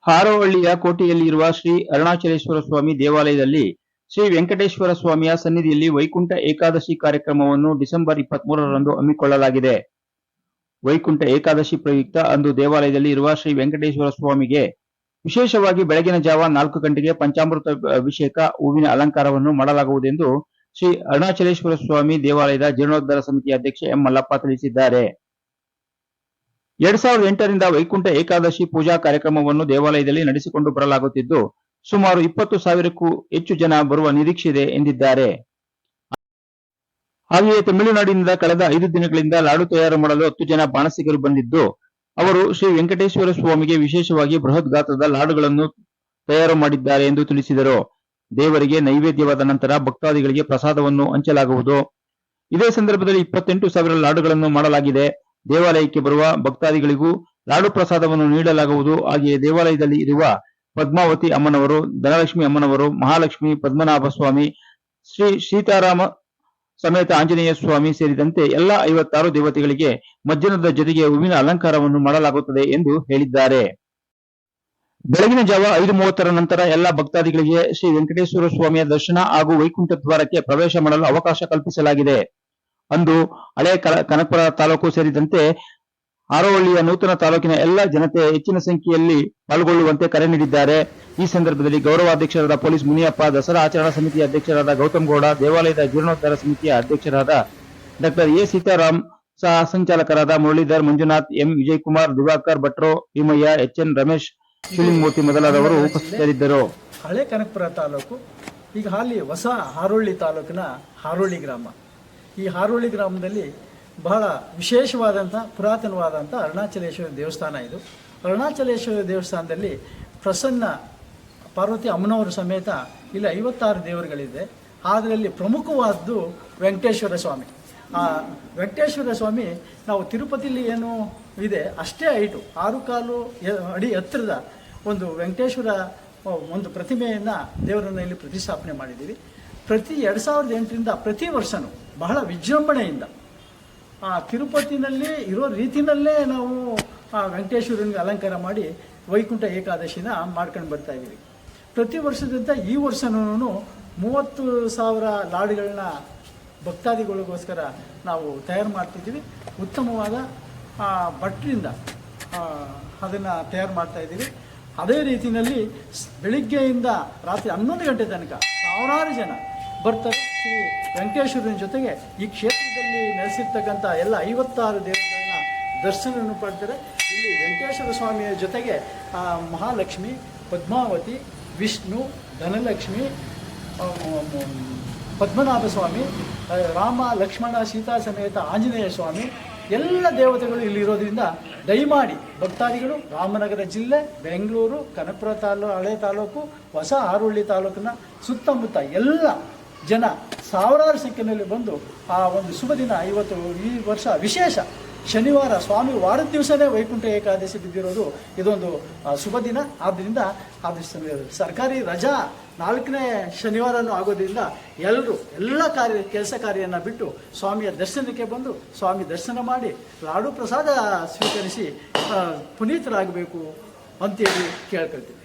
ಹಾರೋಹಳ್ಳಿಯ ಕೋಟೆಯಲ್ಲಿರುವ ಶ್ರೀ ಅರುಣಾಚಲೇಶ್ವರ ಸ್ವಾಮಿ ದೇವಾಲಯದಲ್ಲಿ ಶ್ರೀ ವೆಂಕಟೇಶ್ವರ ಸ್ವಾಮಿಯ ಸನ್ನಿಧಿಯಲ್ಲಿ ವೈಕುಂಠ ಏಕಾದಶಿ ಕಾರ್ಯಕ್ರಮವನ್ನು ಡಿಸೆಂಬರ್ 23ರಂದು ಹಮ್ಮಿಕೊಳ್ಳಲಾಗಿದೆ. ವೈಕುಂಠ ಏಕಾದಶಿ ಪ್ರಯುಕ್ತ ಅಂದು ದೇವಾಲಯದಲ್ಲಿ ಇರುವ ಶ್ರೀ ವೆಂಕಟೇಶ್ವರ ಸ್ವಾಮಿಗೆ ವಿಶೇಷವಾಗಿ ಬೆಳಗಿನ ಜಾವ 4 ಗಂಟೆಗೆ ಪಂಚಾಮೃತ ಅಭಿಷೇಕ, ಹೂವಿನ ಅಲಂಕಾರವನ್ನು ಮಾಡಲಾಗುವುದೆಂದು ಶ್ರೀ ಅರುಣಾಚಲೇಶ್ವರ ಸ್ವಾಮಿ ದೇವಾಲಯದ ಜೀರ್ಣೋದ್ಧಾರ ಸಮಿತಿ ಅಧ್ಯಕ್ಷ ಎಂ ಮಲ್ಲಪ್ಪ ತಿಳಿಸಿದ್ದಾರೆ. 2008ರಿಂದ ವೈಕುಂಠ ಏಕಾದಶಿ ಪೂಜಾ ಕಾರ್ಯಕ್ರಮವನ್ನು ದೇವಾಲಯದಲ್ಲಿ ನಡೆಸಿಕೊಂಡು ಬರಲಾಗುತ್ತಿದ್ದು, ಸುಮಾರು 20,000ಕ್ಕೂ ಹೆಚ್ಚು ಜನ ಬರುವ ನಿರೀಕ್ಷೆ ಇದೆ ಎಂದಿದ್ದಾರೆ. ಹಾಗೆಯೇ ತಮಿಳುನಾಡಿನಿಂದ ಕಳೆದ 5 ದಿನಗಳಿಂದ ಲಾಡು ತಯಾರು ಮಾಡಲು 10 ಜನ ಬಾಣಸಿಗರು ಬಂದಿದ್ದು, ಅವರು ಶ್ರೀ ವೆಂಕಟೇಶ್ವರ ಸ್ವಾಮಿಗೆ ವಿಶೇಷವಾಗಿ ಬೃಹತ್ ಗಾತ್ರದ ಲಾಡುಗಳನ್ನು ತಯಾರು ಮಾಡಿದ್ದಾರೆ ಎಂದು ತಿಳಿಸಿದರು. ದೇವರಿಗೆ ನೈವೇದ್ಯವಾದ ನಂತರ ಭಕ್ತಾದಿಗಳಿಗೆ ಪ್ರಸಾದವನ್ನು ಹಂಚಲಾಗುವುದು. ಇದೇ ಸಂದರ್ಭದಲ್ಲಿ 28,000 ಲಾಡುಗಳನ್ನು ಮಾಡಲಾಗಿದೆ. ದೇವಾಲಯಕ್ಕೆ ಬರುವ ಭಕ್ತಾದಿಗಳಿಗೂ ಲಾಡು ಪ್ರಸಾದವನ್ನು ನೀಡಲಾಗುವುದು. ಹಾಗೆಯೇ ದೇವಾಲಯದಲ್ಲಿ ಇರುವ ಪದ್ಮಾವತಿ ಅಮ್ಮನವರು, ಧನಲಕ್ಷ್ಮಿ ಅಮ್ಮನವರು, ಮಹಾಲಕ್ಷ್ಮಿ, ಪದ್ಮನಾಭ ಸ್ವಾಮಿ, ಶ್ರೀ ಸೀತಾರಾಮ ಸಮೇತ ಆಂಜನೇಯ ಸ್ವಾಮಿ ಸೇರಿದಂತೆ ಎಲ್ಲ 56 ದೇವತೆಗಳಿಗೆ ಮಜ್ಜನದ ಜೊತೆಗೆ ಹೂವಿನ ಅಲಂಕಾರವನ್ನು ಮಾಡಲಾಗುತ್ತದೆ ಎಂದು ಹೇಳಿದ್ದಾರೆ. ಬೆಳಗಿನ ಜಾವ 5:30ರ ನಂತರ ಎಲ್ಲ ಭಕ್ತಾದಿಗಳಿಗೆ ಶ್ರೀ ವೆಂಕಟೇಶ್ವರ ಸ್ವಾಮಿಯ ದರ್ಶನ ಹಾಗೂ ವೈಕುಂಠ ದ್ವಾರಕ್ಕೆ ಪ್ರವೇಶ ಮಾಡಲು ಅವಕಾಶ ಕಲ್ಪಿಸಲಾಗಿದೆ. ಅಂದು ಹಳೆ ಕನಕಪುರ ತಾಲೂಕು ಸೇರಿದಂತೆ ಹಾರೋಹಳ್ಳಿಯ ನೂತನ ತಾಲೂಕಿನ ಎಲ್ಲ ಜನತೆ ಹೆಚ್ಚಿನ ಸಂಖ್ಯೆಯಲ್ಲಿ ಪಾಲ್ಗೊಳ್ಳುವಂತೆ ಕರೆ ನೀಡಿದ್ದಾರೆ. ಈ ಸಂದರ್ಭದಲ್ಲಿ ಗೌರವಾಧ್ಯಕ್ಷರಾದ ಪೊಲೀಸ್ ಮುನಿಯಪ್ಪ, ದಸರಾ ಆಚರಣಾ ಸಮಿತಿಯ ಅಧ್ಯಕ್ಷರಾದ ಗೌತಮ್ ಗೌಡ, ದೇವಾಲಯದ ಜೀರ್ಣೋದ್ಧಾರ ಸಮಿತಿಯ ಅಧ್ಯಕ್ಷರಾದ ಡಾ ಎ ಸೀತಾರಾಮ್, ಸಹ ಸಂಚಾಲಕರಾದ ಮುರಳೀಧರ್, ಮಂಜುನಾಥ್, ಎಂ ವಿಜಯಕುಮಾರ್, ದಿವಾಕರ್ ಭಟ್ರು, ಭೀಮಯ್ಯ, ಎಚ್ಎನ್ ರಮೇಶ್, ಶಿವಲಿಂಗಮೂರ್ತಿ ಮೊದಲಾದವರು ಉಪಸ್ಥಿತರಿದ್ದರು. ಹಳೆ ಕನಕಪುರ ತಾಲೂಕು, ಈಗ ಹಾಲಿ ಹೊಸ ಹಾರೋಹಳ್ಳಿ ತಾಲೂಕಿನ ಹಾರೋಹಳ್ಳಿ ಗ್ರಾಮ. ಈ ಹಾರೋಹಳ್ಳಿ ಗ್ರಾಮದಲ್ಲಿ ಬಹಳ ವಿಶೇಷವಾದಂಥ ಪುರಾತನವಾದಂಥ ಅರುಣಾಚಲೇಶ್ವರ ದೇವಸ್ಥಾನ ಇದು. ಅರುಣಾಚಲೇಶ್ವರ ದೇವಸ್ಥಾನದಲ್ಲಿ ಪ್ರಸನ್ನ ಪಾರ್ವತಿ ಅಮ್ಮನವರ ಸಮೇತ ಇಲ್ಲಿ 56 ದೇವರುಗಳಿದೆ. ಅದರಲ್ಲಿ ಪ್ರಮುಖವಾದ್ದು ವೆಂಕಟೇಶ್ವರ ಸ್ವಾಮಿ. ಆ ವೆಂಕಟೇಶ್ವರ ಸ್ವಾಮಿ ನಾವು ತಿರುಪತಿಲಿ ಏನು ಇದೆ ಅಷ್ಟೇ ಹೈಟು, 6 ಅಡಿ ಎತ್ತರದ ಒಂದು ವೆಂಕಟೇಶ್ವರ ಒಂದು ಪ್ರತಿಮೆಯನ್ನು ದೇವರನ್ನು ಇಲ್ಲಿ ಪ್ರತಿಷ್ಠಾಪನೆ ಮಾಡಿದ್ದೀವಿ. 2008ರಿಂದ ಪ್ರತಿ ವರ್ಷವೂ ಬಹಳ ವಿಜೃಂಭಣೆಯಿಂದ ತಿರುಪತಿನಲ್ಲಿ ಇರೋ ರೀತಿಯಲ್ಲೇ ನಾವು ವೆಂಕಟೇಶ್ವರನಿಗೆ ಅಲಂಕಾರ ಮಾಡಿ ವೈಕುಂಠ ಏಕಾದಶಿನ ಮಾಡ್ಕೊಂಡು ಬರ್ತಾ ಇದ್ದೀವಿ. ಪ್ರತಿ ವರ್ಷದಂತ ಈ ವರ್ಷನೂ 30,000 ಲಾಡುಗಳನ್ನ ಭಕ್ತಾದಿಗಳಿಗೋಸ್ಕರ ನಾವು ತಯಾರು ಮಾಡ್ತಿದ್ದೀವಿ. ಉತ್ತಮವಾದ ಭಟ್ರಿಂದ ಅದನ್ನು ತಯಾರು ಮಾಡ್ತಾಯಿದ್ದೀವಿ. ಅದೇ ರೀತಿಯಲ್ಲಿ ಬೆಳಿಗ್ಗೆಯಿಂದ ರಾತ್ರಿ 11 ಗಂಟೆ ತನಕ ಸಾವಿರಾರು ಜನ ಬರ್ತಾರೆ. ಶ್ರೀ ವೆಂಕಟೇಶ್ವರನ ಜೊತೆಗೆ ಈ ಕ್ಷೇತ್ರದಲ್ಲಿ ನೆಲೆಸಿರ್ತಕ್ಕಂಥ ಎಲ್ಲ 56 ದೇವರುಗಳನ್ನ ದರ್ಶನವನ್ನು ಪಡ್ತಾರೆ. ಇಲ್ಲಿ ವೆಂಕಟೇಶ್ವರ ಸ್ವಾಮಿಯ ಜೊತೆಗೆ ಮಹಾಲಕ್ಷ್ಮಿ, ಪದ್ಮಾವತಿ, ವಿಷ್ಣು, ಧನಲಕ್ಷ್ಮಿ, ಪದ್ಮನಾಭ ಸ್ವಾಮಿ, ರಾಮ, ಲಕ್ಷ್ಮಣ, ಸೀತಾ ಸಮೇತ ಆಂಜನೇಯ ಸ್ವಾಮಿ ಎಲ್ಲ ದೇವತೆಗಳು ಇಲ್ಲಿರೋದ್ರಿಂದ ದಯಮಾಡಿ ಭಕ್ತಾದಿಗಳು ರಾಮನಗರ ಜಿಲ್ಲೆ, ಬೆಂಗಳೂರು, ಕನಕಪುರ ಹಳೆ ತಾಲೂಕು, ಹೊಸ ಹಾರೋಹಳ್ಳಿ ತಾಲೂಕಿನ ಸುತ್ತಮುತ್ತ ಎಲ್ಲ ಜನ ಸಾವಿರಾರು ಸಂಖ್ಯೆಯಲ್ಲಿ ಬಂದು ಆ ಒಂದು ಶುಭ ದಿನ, ಇವತ್ತು ಈ ವರ್ಷ ವಿಶೇಷ ಶನಿವಾರ ಸ್ವಾಮಿ ವಾರದ ದಿವಸನೇ ವೈಕುಂಠ ಏಕಾದಶಿ ಬಿದ್ದಿರೋದು ಇದೊಂದು ಶುಭ ದಿನ. ಆದ್ದರಿಂದ ಅದು ಸರ್ಕಾರಿ ರಜಾ 4ನೇ ಶನಿವಾರನೂ ಆಗೋದ್ರಿಂದ ಎಲ್ಲರೂ ಎಲ್ಲ ಕೆಲಸ ಕಾರ್ಯವನ್ನು ಬಿಟ್ಟು ಸ್ವಾಮಿಯ ದರ್ಶನಕ್ಕೆ ಬಂದು ಸ್ವಾಮಿ ದರ್ಶನ ಮಾಡಿ ಲಾಡು ಪ್ರಸಾದ ಸ್ವೀಕರಿಸಿ ಪುನೀತರಾಗಬೇಕು ಅಂತೇಳಿ ಕೇಳ್ಕೊಳ್ತೀವಿ.